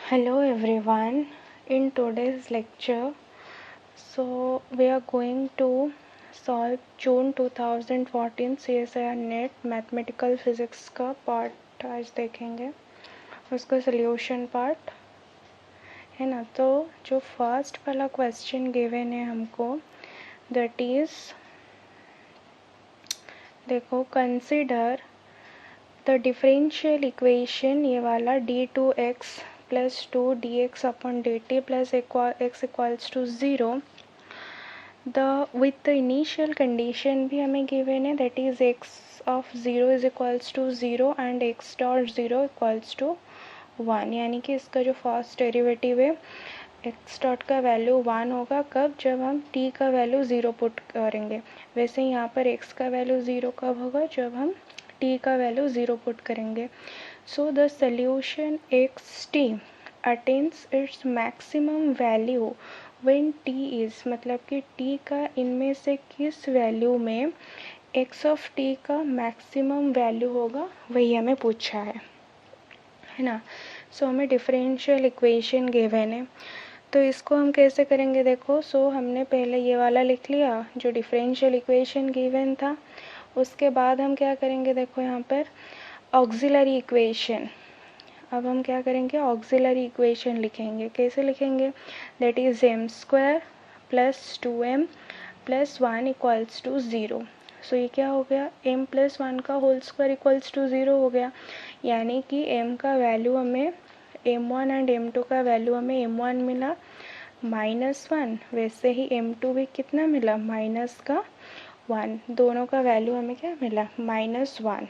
Hello everyone. In today's lecture, we are going to solve June 2014 CSIR net mathematical physics का part आज देखेंगे, उसका solution part है ना। तो जो फर्स्ट वाला क्वेश्चन गिवन है हमको, दैट इज देखो, कंसिडर द डिफरेंशियल इक्वेशन, ये वाला d2x plus 2 dx upon dt plus x equals to 0 with the initial condition भी हमें given है, that is x of 0 is equals to 0 and x dot 0 equals to 1। यानी कि इसका जो फर्स्ट डेरिवेटिव है x डॉट का वैल्यू 1 होगा कब, जब हम t का वैल्यू 0 पुट करेंगे। वैसे यहाँ पर x का वैल्यू 0 कब होगा, जब हम t का वैल्यू 0 पुट करेंगे। So the solution xt attains its maximum value when t is, मतलब कि t का इनमें से किस वैल्यू में x of t का मैक्सिमम वैल्यू होगा, वही हमें पूछा है ना। सो हमें डिफरेंशियल इक्वेशन गिवन है, तो इसको हम कैसे करेंगे देखो। हमने पहले ये वाला लिख लिया जो डिफरेंशियल इक्वेशन गिवन था, उसके बाद हम क्या करेंगे देखो, यहाँ पर ऑक्सिलरी इक्वेशन। अब हम क्या करेंगे, ऑक्सिलरी इक्वेशन लिखेंगे। कैसे लिखेंगे, that is m square plus 2m plus 1 equals to 0। So ये क्या हो गया, m प्लस 1 का होल स्क्वायर इक्वल्स टू 0 हो गया। यानी कि m का वैल्यू हमें m1 एंड m2 का वैल्यू हमें m1 मिला -1, वैसे ही m2 भी कितना मिला, माइनस का 1, दोनों का वैल्यू हमें क्या मिला, -1।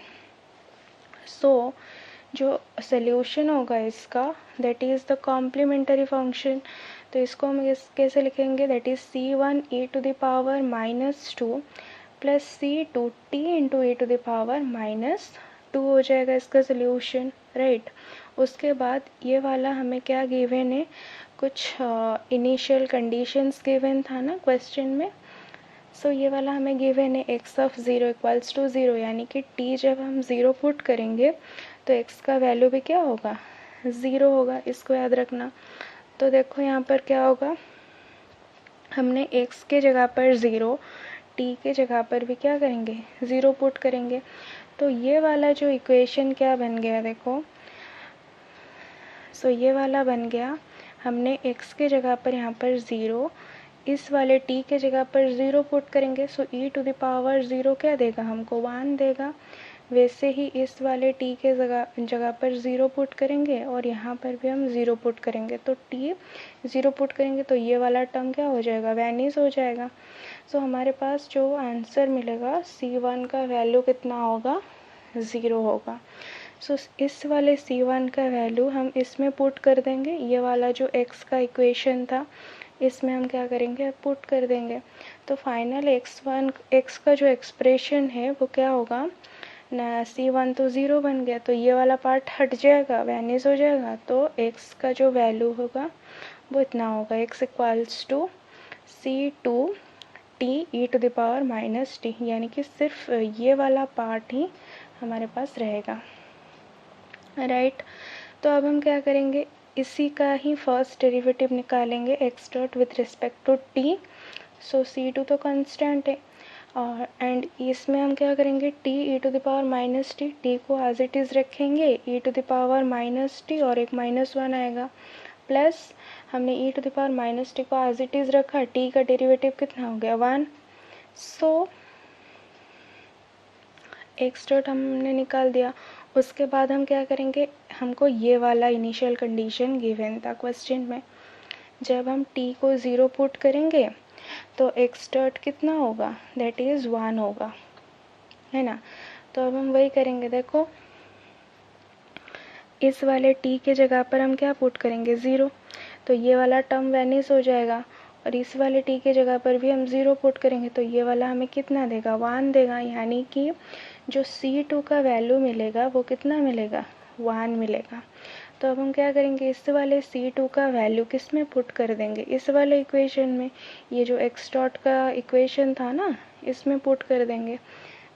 सो जो सॉल्यूशन होगा इसका, that is the complementary function. तो इसको हम कैसे लिखेंगे, that is c1 e⁻² plus c2 t into e⁻², हो जाएगा इसका सॉल्यूशन, राइट। उसके बाद ये वाला हमें क्या गिवन है, कुछ इनिशियल कंडीशंस गिवन था ना क्वेश्चन में। सो ये वाला हमें गिवन है x ऑफ 0 इक्वल्स टू 0, यानी कि t जब हम 0 पुट करेंगे तो x का वैल्यू भी क्या होगा, 0 होगा, इसको याद रखना। तो देखो यहाँ पर क्या होगा, हमने x के जगह पर 0, t के जगह पर भी क्या करेंगे, 0 पुट करेंगे। तो ये वाला जो इक्वेशन क्या बन गया देखो, ये वाला बन गया, हमने x के जगह पर यहाँ पर 0, इस वाले t के जगह पर 0 पुट करेंगे। e⁻0 क्या देगा हमको, 1 देगा। वैसे ही इस वाले t के जगह पर 0 पुट करेंगे और यहाँ पर भी हम 0 पुट करेंगे। तो t 0 पुट करेंगे तो ये वाला टर्म क्या हो जाएगा, वैनिश हो जाएगा। हमारे पास जो आंसर मिलेगा, c1 का वैल्यू कितना होगा, 0 होगा। इस वाले c1 का वैल्यू हम इसमें पुट कर देंगे, ये वाला जो x का इक्वेशन था इसमें हम क्या करेंगे, पुट कर देंगे। तो फाइनल x का जो एक्सप्रेशन है वो क्या होगा ना, c1 तो 0 बन गया, तो ये वाला पार्ट हट जाएगा, वैनिश हो जाएगा। तो x का जो वैल्यू होगा वो इतना होगा, x equals to c2 t e⁻−t, यानी कि सिर्फ ये वाला पार्ट ही हमारे पास रहेगा, राइट। तो अब हम क्या करेंगे, इसी का ही फर्स्ट डेरिवेटिव निकालेंगे x dot with respect to t। c2 तो कांस्टेंट है, और एंड इसमें हम क्या करेंगे, t e⁻−t, t को एज इट इज़ रखेंगे, e⁻−t और एक -1 आएगा, प्लस हमने e⁻−t को एज इट इज़ रखा, t का डेरिवेटिव कितना हो गया, 1। x डॉट हमने निकाल दिया। उसके बाद हम क्या करेंगे, हमको ये वाला इनिशियल कंडीशन गिवन था क्वेश्चन में, जब हम t को 0 पुट करेंगे तो x डॉट कितना होगा, दैट इज़ 1 होगा, है ना। तो अब हम वही करेंगे, देखो इस वाले t के जगह पर हम क्या पुट करेंगे, 0, तो ये वाला टर्म वैनिश हो जाएगा। और इस वाले t के जगह पर भी हम 0 पुट करेंगे तो ये वाला हमें कितना देगा, 1 देगा। यानी कि जो c2 का वैल्यू मिलेगा वो कितना मिलेगा, 1 मिलेगा। तो अब हम क्या करेंगे, इस वाले c2 का वैल्यू किस में पुट कर देंगे, इस वाले इक्वेशन में, ये जो x डॉट का इक्वेशन था ना इसमें पुट कर देंगे।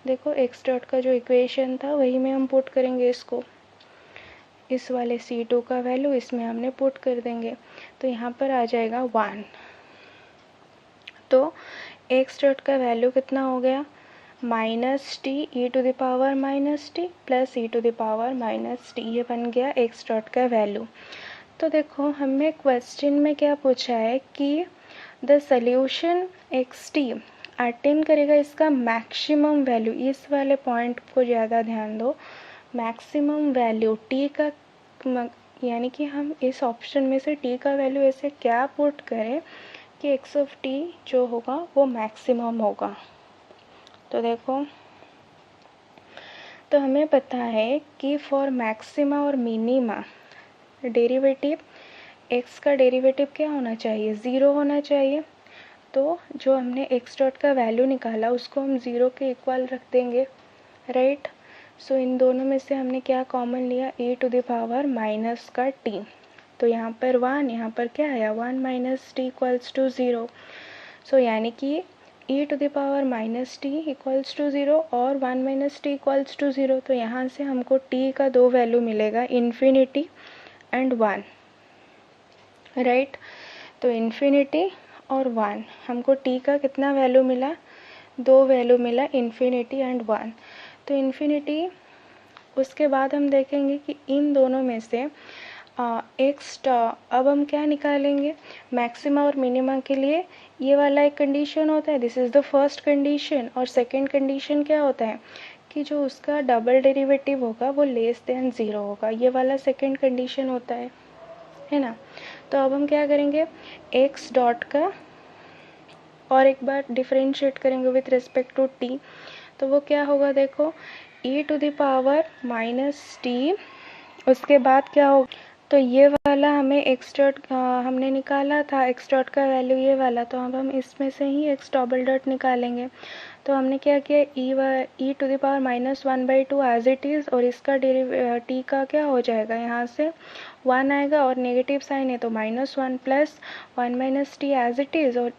देखो x डॉट का जो इक्वेशन था वही में हम पुट करेंगे इसको, इस वाले C2 का वैल्यू इसमें हमने पुट कर देंगे, तो यहाँ पर आ जाएगा 1। तो x डॉट का वैल्यू कितना हो गया, -t e to the power -t plus e to the power -t, ये बन गया x डॉट का वैल्यू। तो देखो हमें क्वेश्चन में क्या पूछा है कि द सॉल्यूशन xt अटेन करेगा इसका मैक्सिमम वैल्यू, इस वाले पॉइंट को ज़्यादा ध्यान दो, मैक्सिमम वैल्यू t का, यानी कि हम इस ऑप्शन में से t का वैल्यू ऐसे क्या पुट करें कि x ऑफ t जो होगा वो मैक्सिमम होगा। तो देखो, तो हमें पता है कि फॉर मैक्सिमा और मिनिमा डेरिवेटिव x का डेरिवेटिव क्या होना चाहिए, 0 होना चाहिए। तो जो हमने x डॉट का वैल्यू निकाला उसको हम 0 के इक्वल रख देंगे, राइट। सो इन दोनों में से हमने क्या कॉमन लिया, e to the power minus का t, तो यहाँ पर 1, यहाँ पर क्या आया 1 minus t equals to 0। So यानी कि e to the power minus t equals to 0 और 1 माइनस टी इक्वल्स टू 0। तो यहाँ से हमको t का दो वैल्यू मिलेगा, इन्फिनिटी एंड 1, राइट। तो इन्फिनिटी और 1, हमको t का कितना वैल्यू मिला, दो वैल्यू मिला, इन्फिनिटी एंड 1। तो इन्फिनिटी, उसके बाद हम देखेंगे कि इन दोनों में से अब हम क्या निकालेंगे, मैक्सिमा और मिनिमा के लिए ये वाला एक कंडीशन होता है, this is the first condition. और सेकंड कंडीशन क्या होता है कि जो उसका डबल डेरिवेटिव होगा वो लेस देन 0 होगा, ये वाला सेकंड कंडीशन होता है ना। तो अब हम क्या करेंगे, x डॉट का और एक बार डिफरेंशिएट करेंगे विथ रिस्पेक्ट टू t, तो वो क्या होगा, देखो e to the power minus t, उसके बाद क्या होगा, तो ये वाला हमें x डॉट हमने निकाला था, x डॉट का वैल्यू ये वाला, तो अब हम इसमें से ही x डबल डॉट निकालेंगे। तो हमने क्या किया, e to the power minus 1/2 as it is, और इसका t का क्या हो जाएगा, यहाँ से 1 आएगा और नेगेटिव साइन है तो -1 plus 1 minus t as it is, और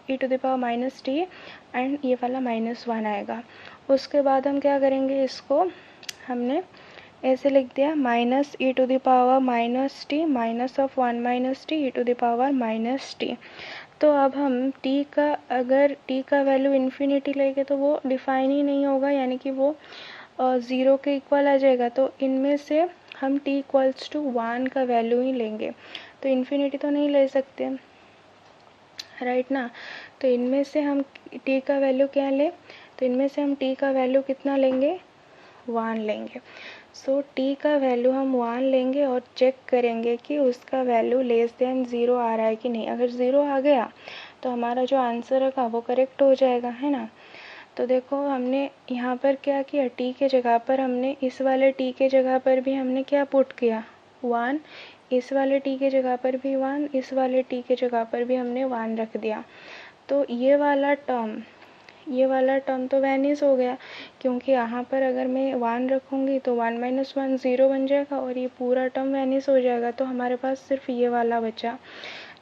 e to the power minus t and ये वाला -1 आएगा। उसके बाद हम क्या करेंगे, इसको हमने ऐसे लिख दिया, minus e to the power minus t minus of 1 minus t e to the power minus t. तो अब हम t का, अगर t का वैल्यू इन्फिनिटी लेंगे तो वो डिफाइन ही नहीं होगा, यानी कि वो 0 के इक्वल आ जाएगा। तो इनमें से हम t इक्वल्स टू 1 का वैल्यू ही लेंगे, तो इन्फिनिटी तो नहीं ले सकते, राइट ना। तो इनमें से हम t का वैल्यू क्या लें, तो इनमें से हम t का वैल्यू कितना लेंगे, 1 लेंगे। सो t का वैल्यू हम 1 लेंगे और चेक करेंगे कि उसका वैल्यू लेस देन 0 आ रहा है कि नहीं। अगर 0 आ गया तो हमारा जो आंसर होगा वो करेक्ट हो जाएगा, है ना। तो देखो हमने यहाँ पर क्या किया, t के जगह पर हमने, इस वाले t के जगह पर भी हमने क्या पुट किया, 1, इस वाले t के जगह पर भी 1, इस वाले t के जगह पर भी हमने 1 रख दिया। तो ये वाला टर्म तो वैनिश हो गया, क्योंकि यहाँ पर अगर मैं 1 रखूँगी तो 1 माइनस 1 0 बन जाएगा और ये पूरा टर्म वैनिश हो जाएगा। तो हमारे पास सिर्फ ये वाला बचा,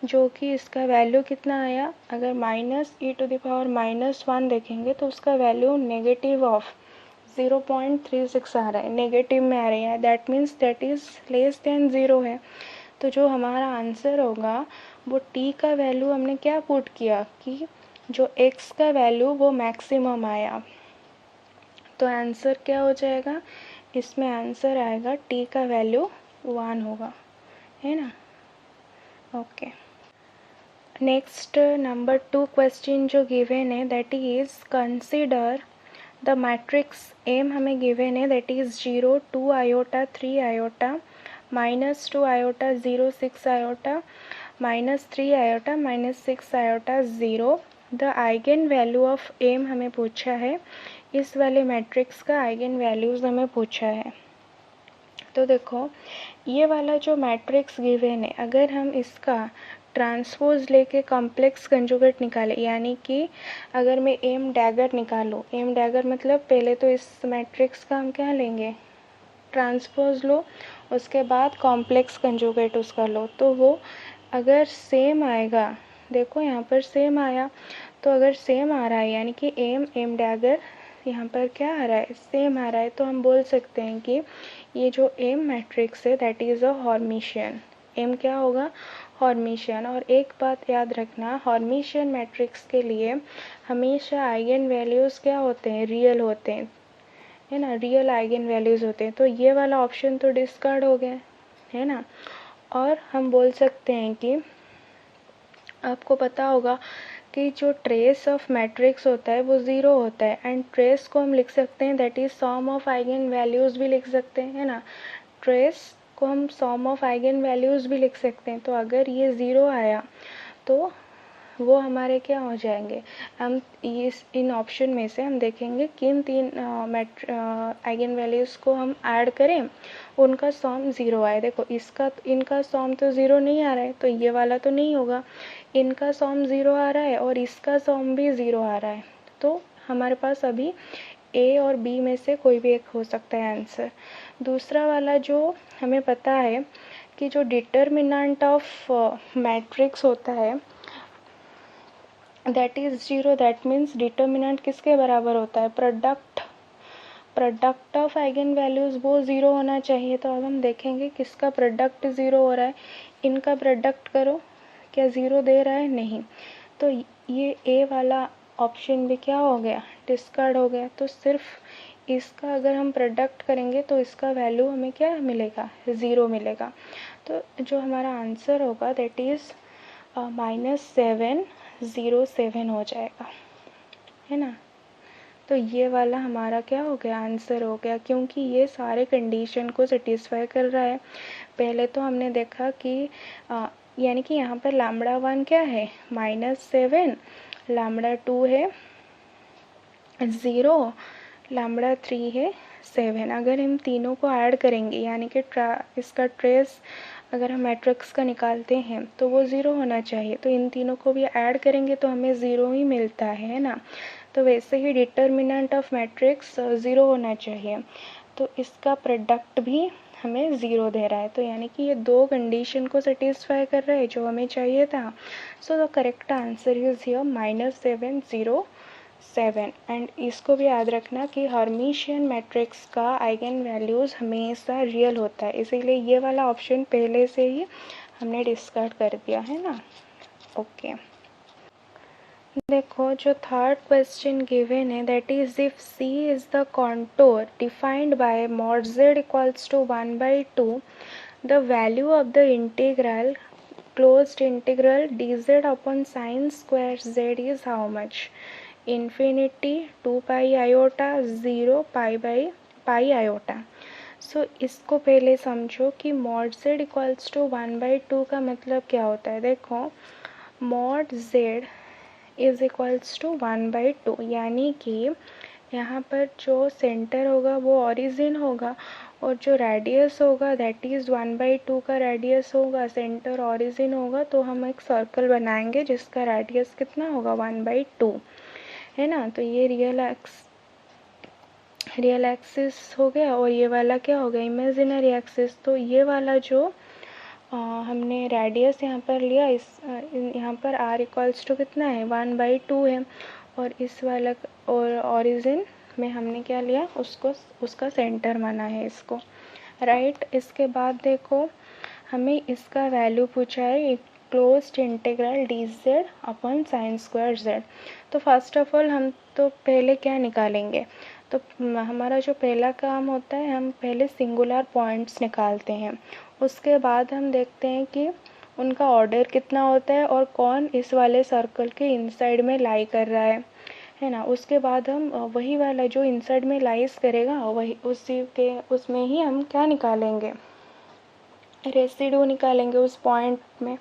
जो कि इसका वैल्यू कितना आया, अगर minus e to the power -1 देखेंगे तो उसका वैल्यू नेगेटिव ऑफ 0.36 आ रहा है, नेगेटिव में आ रही है, that means that is less than 0 है। तो जो हमारा आंसर होगा वो t का वैल्यू हमने क्या पुट किया कि जो x का वैल्यू वो मैक्सिमम आया। तो आंसर क्या हो जाएगा, इसमें आंसर आएगा t का वैल्यू 1 होगा, है ना। ओके, नेक्स्ट नंबर 2 क्वेश्चन जो गिवन है that is consider the matrix M हमें गिवन है, that is 0 2 iota 3 iota -2 iota 0 6 iota -3 iota -6 iota 0। The eigen value of M हमें पूछा है, इस वाले मैट्रिक्स का आइगन वैल्यूज़ हमें पूछा है। तो देखो ये वाला जो मैट्रिक्स गिवन है, अगर हम इसका ट्रांसपोज लेके कॉम्प्लेक्स कंजुगेट निकाले, यानी कि अगर मैं एम डैगर निकालूँ, एम डैगर मतलब पहले तो इस मैट्रिक्स का हम क्या लेंगे, ट्रांसपोज लो, उसके बाद कॉम्प्लेक्स कंजुगेट उसका लो, तो वो अगर सेम आएगा, देखो यहाँ पर सेम आया, तो अगर सेम आ रहा है यानी कि एम डैगर यहाँ पर क्या आ रहा है, सेम आ रहा है, तो हम बोल सकते हैं कि ये जो एम मैट्रिक्स है दैट इज़ अ हॉर्मिशियन। एम क्या होगा? हॉर्मिशियन। और एक बात याद रखना, हॉर्मिशियन मैट्रिक्स के लिए हमेशा आइगन वैल्यूज़ क्या होते हैं? रियल होते हैं, है ना, रियल आइगन वैल्यूज़ होते हैं। तो ये वाला ऑप्शन तो डिस्कार्ड हो गया, है ना। और हम बोल सकते हैं कि आपको पता होगा कि जो ट्रेस ऑफ मैट्रिक्स होता है वो ज़ीरो होता है, एंड ट्रेस को हम लिख सकते हैं that is sum of eigen values भी लिख सकते हैं, है ना। ट्रेस को हम सम ऑफ आइगन वैल्यूज़ भी लिख सकते हैं। तो अगर ये ज़ीरो आया तो वो हमारे क्या हो जाएंगे? हम इस इन ऑप्शन में से हम देखेंगे किन तीन आइगन वैल्यूज़ को हम ऐड करें, उनका सॉम ज़ीरो आए। देखो इसका इनका सॉम तो ज़ीरो नहीं आ रहा है, तो ये वाला तो नहीं होगा। इनका सॉम ज़ीरो आ रहा है और इसका सॉम भी ज़ीरो आ रहा है, तो हमारे पास अभी ए और बी में से कोई भी एक हो सकता है आंसर। दूसरा वाला जो हमें पता है कि जो डिटर्मिनेंट ऑफ मैट्रिक्स होता है that is zero, that means determinant किसके बराबर होता है? प्रोडक्ट ऑफ आइगन वैल्यूज़ वो ज़ीरो होना चाहिए। तो अब हम देखेंगे किसका प्रोडक्ट ज़ीरो हो रहा है। इनका प्रोडक्ट करो, क्या ज़ीरो दे रहा है? नहीं। तो ये ए वाला ऑप्शन भी क्या हो गया? डिस्कार्ड हो गया। तो सिर्फ इसका अगर हम प्रोडक्ट करेंगे तो इसका वैल्यू हमें क्या मिलेगा? ज़ीरो मिलेगा। तो जो हमारा आंसर होगा दैट इज़ -707 हो जाएगा, है ना। तो ये वाला हमारा क्या हो गया? आंसर हो गया, क्योंकि ये सारे कंडीशन को सेटिस्फाई कर रहा है। पहले तो हमने देखा कि यानी कि यहाँ पर λ1 क्या है? -7, λ2 है 0, λ3 है 7। अगर हम तीनों को ऐड करेंगे यानी कि इसका ट्रेस अगर हम मैट्रिक्स का निकालते हैं तो वो ज़ीरो होना चाहिए। तो इन तीनों को भी ऐड करेंगे तो हमें ज़ीरो ही मिलता है ना। तो वैसे ही डिटर्मिनेंट ऑफ मैट्रिक्स ज़ीरो होना चाहिए। तो इसका प्रोडक्ट भी हमें ज़ीरो दे रहा है। तो यानी कि ये दो कंडीशन को सेटिस्फाई कर रहा है जो हमें चाहिए था। So the correct answer is here -707। And इसको भी याद रखना कि हर्मिशियन मैट्रिक्स का आइगन वैल्यूज़ हमेशा रियल होता है, इसीलिए ये वाला ऑप्शन पहले से ही हमने डिस्कार्ड कर दिया है ना। ओके देखो जो थर्ड क्वेश्चन गिवन है that is if C is the contour defined by mod z equals to 1/2 the value of the integral closed integral dz upon sine square z is how much? Infinity, 2 pi iota, 0 pi iota. So इसको पहले समझो कि mod z equals to 1/2 का मतलब क्या होता है। देखो mod z is equals to 1/2, यानी कि यहाँ पर जो सेंटर होगा वो ओरिजिन होगा और जो रेडियस होगा दैट इज़ 1/2 का रेडियस होगा, सेंटर ओरिजिन होगा। तो हम एक सर्कल बनाएंगे जिसका रेडियस कितना होगा? 1/2, है ना। तो ये रियल एक्सिस हो गया और ये वाला क्या हो गया? Imaginary axis. तो ये वाला जो हमने रेडियस यहाँ पर लिया, इस यहाँ पर r इक्वल्स टू कितना है? 1/2 है। और इस वाला और ओरिजिन में हमने क्या लिया? उसका सेंटर माना है इसको, राइट। इसके बाद देखो हमें इसका वैल्यू पूछा है closed integral dz upon sine square z। तो फर्स्ट ऑफ ऑल हम तो पहले क्या निकालेंगे? तो हमारा जो पहला काम होता है हम पहले सिंगुलर पॉइंट्स निकालते हैं, उसके बाद हम देखते हैं कि उनका ऑर्डर कितना होता है और कौन इस वाले सर्कल के इनसाइड में लाई कर रहा है ना। उसके बाद हम वही वाला जो इनसाइड में लाइज करेगा वही उसमें ही हम क्या निकालेंगे? रेसिड्यू निकालेंगे उस पॉइंट में,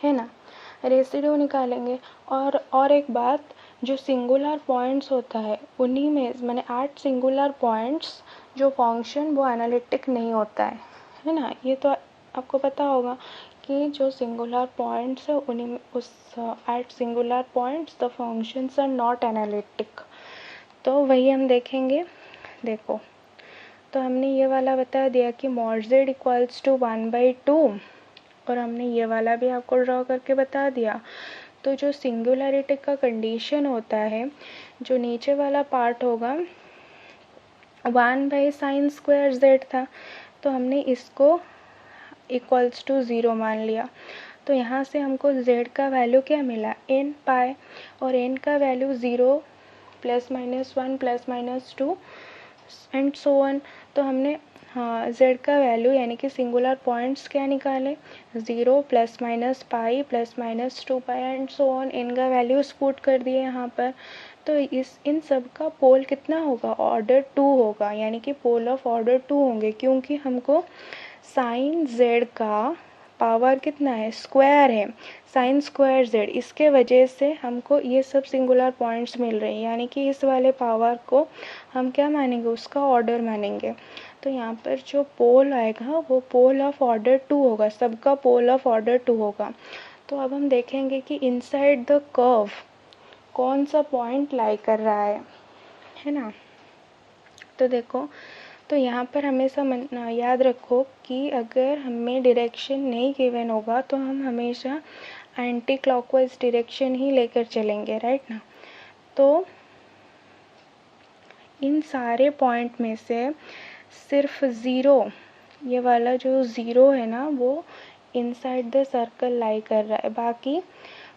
है ना, रेसिड्यू निकालेंगे। और एक बात, जो सिंगुलर पॉइंट्स होता है उन्हीं में मैंने 8 सिंगुलर पॉइंट्स जो फंक्शन वो एनालिटिक नहीं होता है ना। ये तो आपको पता होगा कि जो सिंगुलर पॉइंट्स है उन्हीं में उस 8 singular points the functions are not analytic. तो वही हम देखेंगे। देखो तो हमने ये वाला बता दिया कि mod z इक्वल्स टू 1/2 और हमने ये वाला भी आपको ड्रॉ करके बता दिया। तो जो सिंगुलरिटी का कंडीशन होता है, जो नीचे वाला पार्ट होगा 1/sin² z था, तो हमने इसको इक्वल्स टू 0 मान लिया। तो यहाँ से हमको z का वैल्यू क्या मिला, n पाई, और n का वैल्यू 0 +-1 +-2 एंड सो ऑन। तो हमने z का वैल्यू यानी कि सिंगुलर पॉइंट्स क्या निकाले, 0 +-पाई +-2 पाई एंड सो ऑन। n का वैल्यूज पुट कर दिए यहाँ पर। तो इन सब का पोल कितना होगा, ऑर्डर 2 होगा, यानी कि पोल ऑफ ऑर्डर 2 होंगे, क्योंकि हमको साइन z का पावर कितना है, स्क्वायर है, साइन स्क्वायर z, इसके वजह से हमको ये सब सिंगुलर पॉइंट्स मिल रहे हैं, यानी कि इस वाले पावर को हम क्या मानेंगे, उसका ऑर्डर मानेंगे। तो यहाँ पर जो पोल आएगा वो पोल ऑफ ऑर्डर 2 होगा, सबका पोल ऑफ ऑर्डर 2 होगा। तो अब हम देखेंगे कि इनसाइड द कर्व कौन सा पॉइंट लाई कर रहा है ना। तो देखो, तो यहाँ पर हमेशा याद रखो कि अगर हमें डायरेक्शन नहीं गिवन होगा तो हम हमेशा एंटी क्लॉकवाइज डायरेक्शन ही लेकर चलेंगे, राइट ना। तो इन सारे पॉइंट में से सिर्फ 0, ये वाला जो 0 है ना, वो इनसाइड द सर्कल लाई कर रहा है, बाकी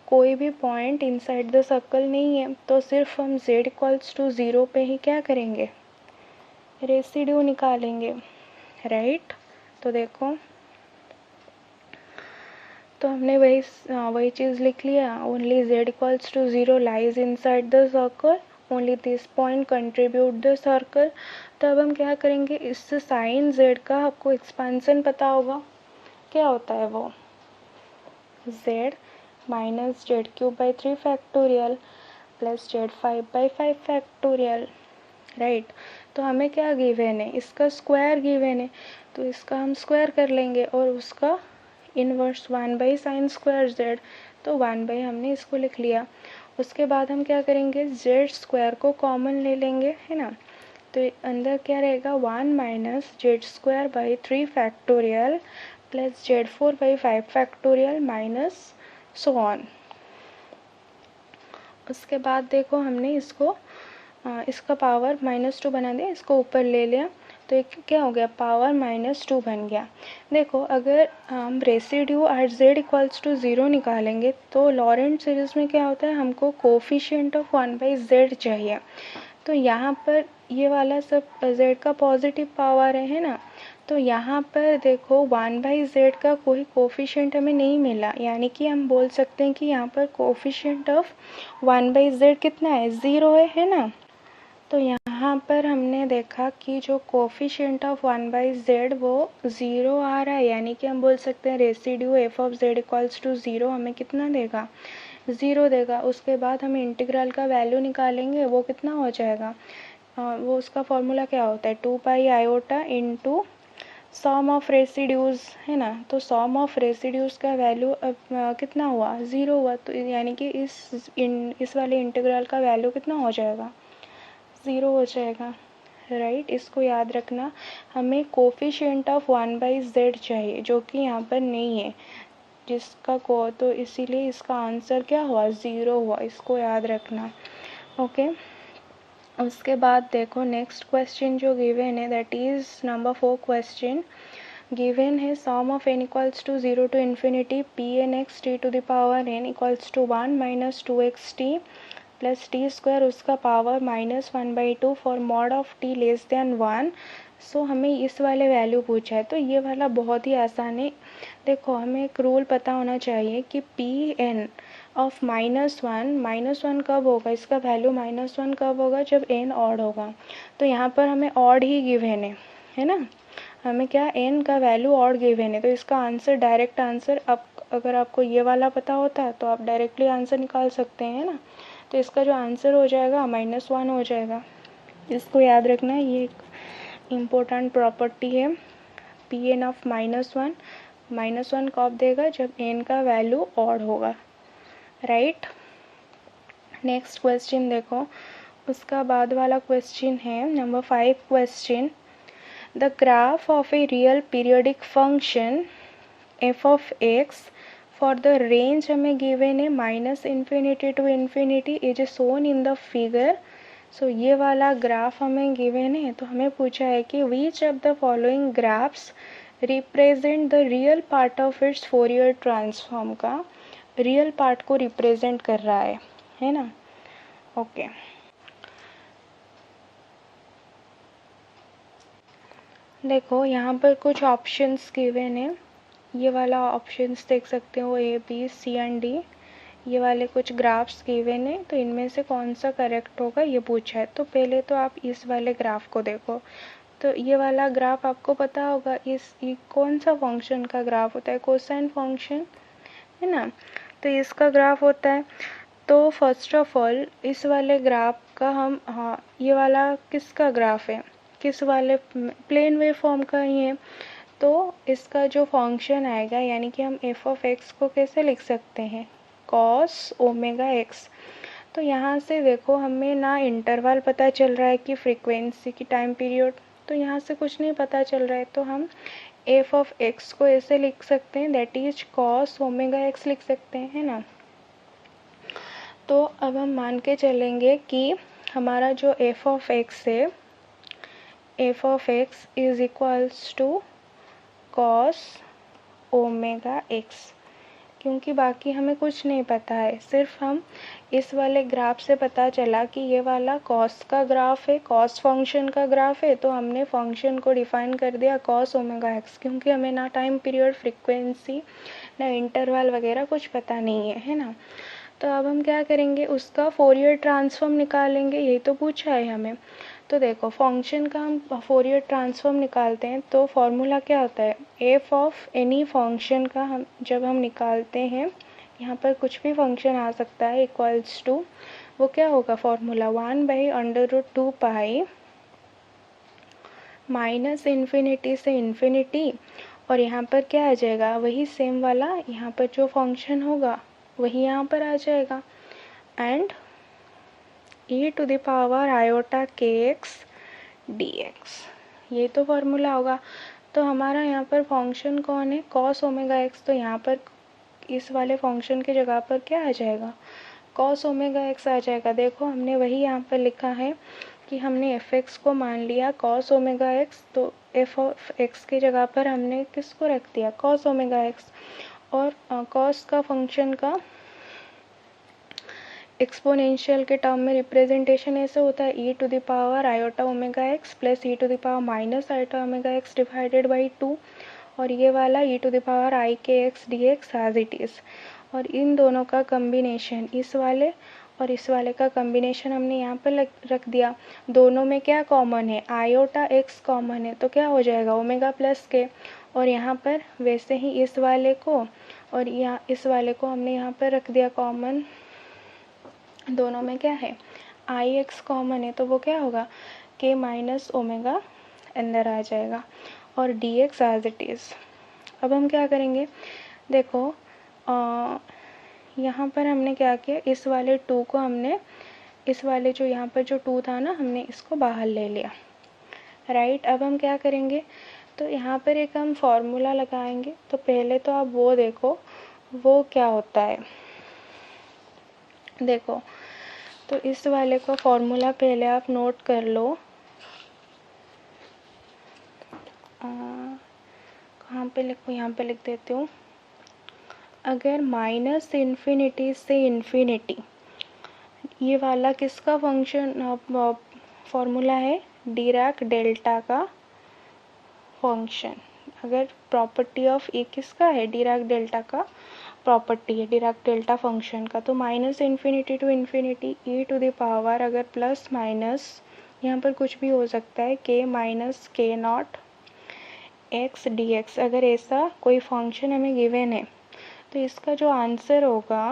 कोई भी पॉइंट इनसाइड द सर्कल नहीं है। तो सिर्फ हम z=0 पे ही क्या करेंगे, रेसिड्यू निकालेंगे, राइट। तो देखो, तो हमने वही चीज़ लिख लिया, only z=0 lies inside the circle, only this point contribute the circle. तो अब हम क्या करेंगे, इस साइन z का आपको एक्सपेंशन पता होगा, क्या होता है वो, z -z³ factorial +z5/5 factorial, right. तो हमें क्या गिवन है, इसका स्क्वायर गिवन है, तो इसका हम स्क्वायर कर लेंगे, और उसका इनवर्स 1/sin²z, तो 1/ हमने इसको लिख लिया। उसके बाद हम क्या करेंगे, z² को कॉमन ले लेंगे, है ना। तो अंदर क्या रहेगा, 1 - z²/3 factorial +z4/5 factorial minus so on. उसके बाद देखो, हमने इसका पावर -2 बना दिया, इसको ऊपर ले लिया, तो एक क्या हो गया, पावर -2 बन गया। देखो, अगर हम रेसिड्यू एट z=0 निकालेंगे तो लॉरेंट सीरीज में क्या होता है, हमको कोफिशिएंट ऑफ 1/z चाहिए। तो यहाँ पर ये वाला सब z का पॉजिटिव पावर है ना। तो यहाँ पर देखो 1/z का कोई कोफिशिएंट हमें नहीं मिला, यानी कि हम बोल सकते हैं कि यहाँ पर कोफिशिएंट ऑफ 1/z कितना है, 0 है ना। तो यहाँ पर हमने देखा कि जो कोफिशिएंट ऑफ 1/z वो 0 आ रहा है, यानी कि हम बोल सकते हैं रेसिड्यू f(z)=0 हमें कितना देगा, 0 देगा। उसके बाद हम इंटीग्रल का वैल्यू निकालेंगे, वो कितना हो जाएगा, वो उसका फॉर्मूला क्या होता है, 2πi into sum of residues, है ना। तो सम ऑफ रेसिड्यूज़ का वैल्यू अब कितना हुआ, 0 हुआ। तो यानी कि इस वाले इंटीग्रल का वैल्यू कितना हो जाएगा, 0 हो जाएगा, राइट। इसको याद रखना, हमें कोफिशिएंट ऑफ 1/z चाहिए, जो कि यहाँ पर नहीं है, जिसका तो इसीलिए इसका आंसर क्या हुआ, 0 हुआ, इसको याद रखना, ओके। उसके बाद देखो नेक्स्ट क्वेश्चन जो गिवन है, that is number 4 question. Given है सम of n = 0 to infinity pnx t to the power n = 1 - 2xt plus t², उसका power -1/2 for mod of t <1। सो हमें इस वाले वैल्यू पूछा है, तो ये वाला बहुत ही आसान है। देखो, हमें एक रूल पता होना चाहिए कि pn ऑफ -1 कब होगा, इसका वैल्यू -1 कब होगा, जब n ऑड होगा। तो यहाँ पर हमें ऑड ही गिवन है ना, हमें क्या, n का वैल्यू ऑड गिवन है, तो इसका आंसर डायरेक्ट आंसर, अगर आपको ये वाला पता होता तो आप डायरेक्टली आंसर निकाल सकते हैं ना। तो इसका जो आंसर हो जाएगा -1 हो जाएगा, इसको याद रखना, ये एक इम्पोर्टेंट प्रॉपर्टी है। pn ऑफ -1 कब देगा, जब n का वैल्यू ऑड होगा, राइट। नेक्स्ट क्वेश्चन देखो, उसका बाद वाला क्वेश्चन है number 5 question. The graph of a real periodic function f of x for the range हमें गिवन है -∞ to ∞ is shown in the figure. So ये वाला ग्राफ हमें गिवन है, तो हमें पूछा है कि which of the following graphs represent the real part of its Fourier transform का रियल पार्ट को रिप्रेजेंट कर रहा है ना। ओके देखो यहाँ पर कुछ ऑप्शंस गिवन है, ये वाला ऑप्शंस देख सकते हो A B C and D, ये वाले कुछ ग्राफ्स गिवन है, तो इनमें से कौन सा करेक्ट होगा ये पूछा है। तो पहले तो आप इस वाले ग्राफ को देखो, तो ये वाला ग्राफ आपको पता होगा ये कौन सा फंक्शन का ग्राफ होता है, कोसाइन फंक्शन है ना। तो इसका ग्राफ होता है। तो फर्स्ट ऑफ ऑल इस वाले ग्राफ का हम ये वाला किसका ग्राफ है, किस वाले प्लेन वेव फॉर्म का ही है। तो इसका जो फंक्शन आएगा यानी कि हम एफ ऑफ एक्स को कैसे लिख सकते हैं, कॉस ओमेगा एक्स। तो यहाँ से देखो हमें ना इंटरवल पता चल रहा है कि फ्रीक्वेंसी की टाइम पीरियड, तो यहाँ से कुछ नहीं पता चल रहा है, तो हम एफ ऑफ एक्स को ऐसे लिख सकते हैं, that is cos omega x लिख सकते हैं, है ना। तो अब हम मान के चलेंगे कि हमारा जो एफ ऑफ एक्स है, f of x is equals to cos omega x, क्योंकि बाकी हमें कुछ नहीं पता है, सिर्फ हम इस वाले ग्राफ से पता चला कि ये वाला कॉस का ग्राफ है, कॉस फंक्शन का ग्राफ है, तो हमने फंक्शन को डिफाइन कर दिया कॉस ओमेगा एक्स, क्योंकि हमें ना टाइम पीरियड, फ्रीक्वेंसी, ना इंटरवल वगैरह कुछ पता नहीं है ना। तो अब हम क्या करेंगे, उसका फोरियर ट्रांसफॉर्म निकालेंगे, यही तो पूछा है हमें। तो देखो फंक्शन का हम फोरियर ट्रांसफॉर्म निकालते हैं, तो फॉर्मूला क्या होता है, एफ ऑफ एनी फंक्शन का हम जब हम निकालते हैं, यहाँ पर कुछ भी फंक्शन आ सकता है, इक्वल्स टू वो क्या होगा फॉर्मूला 1/√2 पाई माइनस इन्फिनिटी से इन्फिनिटी, और यहाँ पर क्या आ जाएगा, वही सेम वाला यहाँ पर जो फंक्शन होगा वही यहाँ पर आ जाएगा, and e to the power iota के एक्स डी एक्स, ये तो फॉर्मूला होगा। तो हमारा यहाँ पर फंक्शन कौन है, कॉस ओमेगा एक्स, तो यहाँ पर इस वाले फंक्शन की जगह पर क्या आ जाएगा, कॉस ओमेगा एक्स आ जाएगा। देखो हमने वही यहाँ पर लिखा है कि हमने एफ एक्स को मान लिया कॉस ओमेगा एक्स, तो एफ ऑफ एक्स की जगह पर हमने किसको रख दिया, कॉस ओमेगा एक्स। और कॉस का फंक्शन का एक्सपोनेंशियल के टर्म में रिप्रेजेंटेशन ऐसे होता है e to the power iota omega x plus e to the power minus iota omega x divided by 2, और ये वाला e to the power i के x d x as it is, और इन दोनों का कम्बिनेशन, इस वाले और इस वाले का कम्बिनेशन हमने यहाँ पर रख दिया। दोनों में क्या कॉमन है, आयोटा एक्स कॉमन है, तो क्या हो जाएगा ओमेगा प्लस के, और यहाँ पर वैसे ही इस वाले को और यहाँ इस वाले को हमने यहाँ पर रख दिया कॉमन, दोनों में क्या है आई एक्स कॉमन है, तो वो क्या होगा के माइनस ओमेगा अंदर आ जाएगा, और d x as it is. अब हम क्या करेंगे, देखो यहाँ पर हमने क्या किया, इस वाले 2 को हमने, इस वाले जो यहाँ पर जो 2 था ना, हमने इसको बाहर ले लिया, राइट। अब हम क्या करेंगे, तो यहाँ पर एक हम फॉर्मूला लगाएंगे। तो पहले तो आप वो देखो वो क्या होता है, देखो तो इस वाले का फॉर्मूला पहले आप नोट कर लो, कहाँ पे लिखूँ, यहाँ पे लिख देती हूँ। अगर माइनस इन्फिनिटी से इन्फिनिटी, ये वाला किसका फंक्शन फॉर्मूला है, डिराक डेल्टा का फंक्शन। अगर प्रॉपर्टी ऑफ ए किसका है, डिराक डेल्टा का प्रॉपर्टी है, डिराक डेल्टा फंक्शन का। तो minus infinity to infinity e to the power, अगर प्लस माइनस यहाँ पर कुछ भी हो सकता है, के minus k naught x d x, अगर ऐसा कोई फंक्शन हमें गिवन है, तो इसका जो आंसर होगा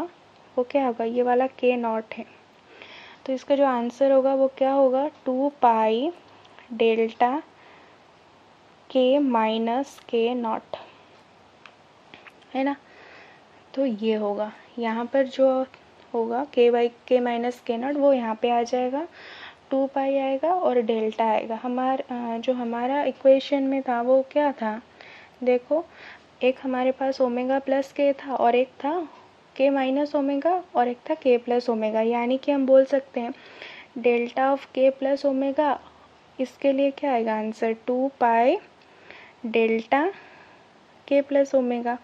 वो क्या होगा, ये वाला के नॉट है, तो इसका जो आंसर होगा वो क्या होगा, 2 पाई डेल्टा के माइनस के नॉट, है ना। तो ये होगा, यहाँ पर जो होगा के बाई के माइनस के नॉट, वो यहाँ पे आ जाएगा, 2 पाई आएगा और डेल्टा आएगा। जो हमारा इक्वेशन में था वो क्या था, देखो एक हमारे पास ओमेगा प्लस के था और एक था के माइनस ओमेगा और एक था के प्लस ओमेगा, यानी कि हम बोल सकते हैं डेल्टा ऑफ के प्लस ओमेगा, इसके लिए क्या आएगा आंसर 2 पाई डेल्टा के प्लस ओमेगा।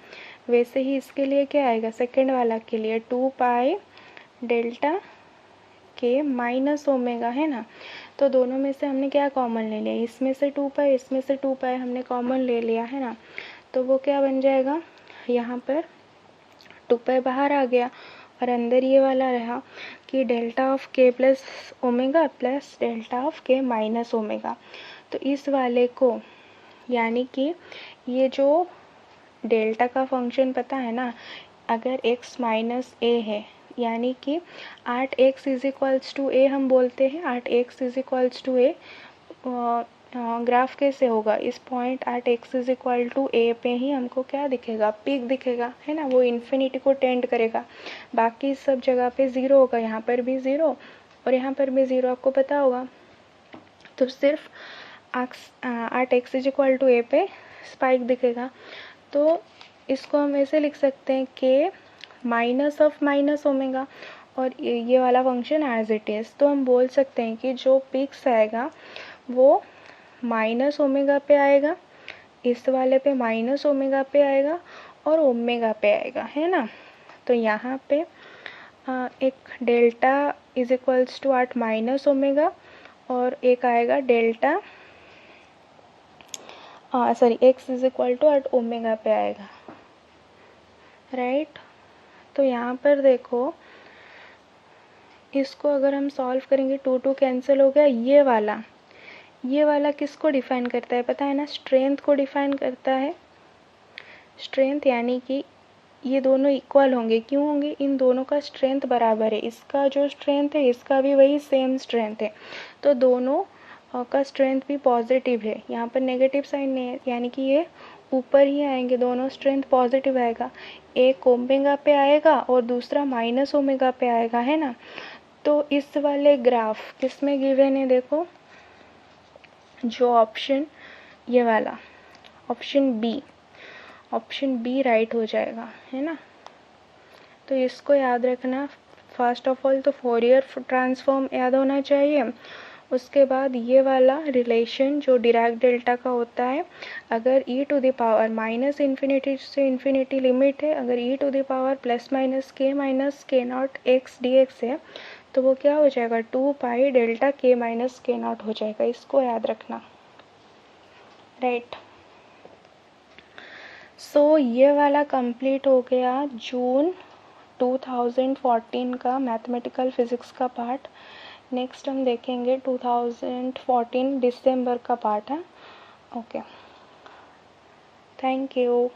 वैसे ही इसके लिए क्या आएगा सेकेंड वाला के लिए 2 पाई डेल्टा के माइनस ओमेगा, है ना। तो दोनों में से हमने क्या कॉमन ले लिया, इसमें से 2 पाई इसमें से 2 पाई हमने कॉमन ले लिया, है ना। तो वो क्या बन जाएगा, यहाँ पर 2 पाई बाहर आ गया और अंदर ये वाला रहा कि डेल्टा ऑफ के plus omega plus delta of के माइनस ओमेगा। तो इस वाले को, यानी कि ये जो डेल्टा का फंक्शन पता है ना, अगर x माइनस ए है, यानी कि 8x इज इक्वल्स टू ए हम बोलते हैं, 8x is equals to a. Graph कैसे होगा, इस point 8x is equal to a पे ही हमको क्या दिखेगा, पीक दिखेगा, है ना। वो इन्फिनिटी को टेंड करेगा, बाकी सब जगह पे ज़ीरो होगा, यहाँ पर भी ज़ीरो और यहाँ पर भी ज़ीरो, आपको पता होगा। तो सिर्फ 8x is equal to a पे स्पाइक दिखेगा। तो इसको हम ऐसे लिख सकते हैं के माइनस ऑफ माइनस ओमेगा और ये वाला फंक्शन एज इट इज़। तो हम बोल सकते हैं कि जो पिक्स आएगा वो माइनस ओमेगा पे आएगा, इस वाले पे माइनस ओमेगा पे आएगा और ओमेगा पे आएगा, है ना। तो यहाँ पे एक delta is equals to 8 minus omega और एक आएगा delta x is equal to 8 omega पे आएगा, राइट। तो यहाँ पर देखो, इसको अगर हम सॉल्व करेंगे 2 कैंसिल हो गया। ये वाला किसको डिफाइन करता है पता है ना, स्ट्रेंथ को डिफाइन करता है। स्ट्रेंथ यानी कि ये दोनों इक्वल होंगे, क्यों होंगे, इन दोनों का स्ट्रेंथ बराबर है, इसका जो स्ट्रेंथ है इसका भी वही सेम स्ट्रेंथ है, तो दोनों का स्ट्रेंथ भी पॉजिटिव है। यहाँ पर नेगेटिव साइन नहीं है, यानी कि ये ऊपर ही आएंगे, दोनों स्ट्रेंथ पॉजिटिव आएगा। एक ओमेगा पे आएगा और दूसरा माइनस ओमेगा पे आएगा, है ना। तो इस वाले ग्राफ किसमें गिवन है, देखो जो ऑप्शन ये वाला ऑप्शन बी राइट हो जाएगा, है ना। तो इसको याद रखना। फर्स्ट ऑफ ऑल तो फोरियर ट्रांसफॉर्म याद होना चाहिए, उसके बाद ये वाला रिलेशन जो डिराक डेल्टा का होता है, अगर e to the power minus infinity से इन्फिनिटी लिमिट है, अगर e to the power plus minus k naught x d x है, तो वो क्या हो जाएगा 2 पाई डेल्टा के माइनस के नॉट हो जाएगा। इसको याद रखना, राइट। सो ये वाला कंप्लीट हो गया जून 2014 का मैथमेटिकल फिज़िक्स का पार्ट। नेक्स्ट हम देखेंगे 2014 दिसंबर का पार्ट है। Okay, thank you.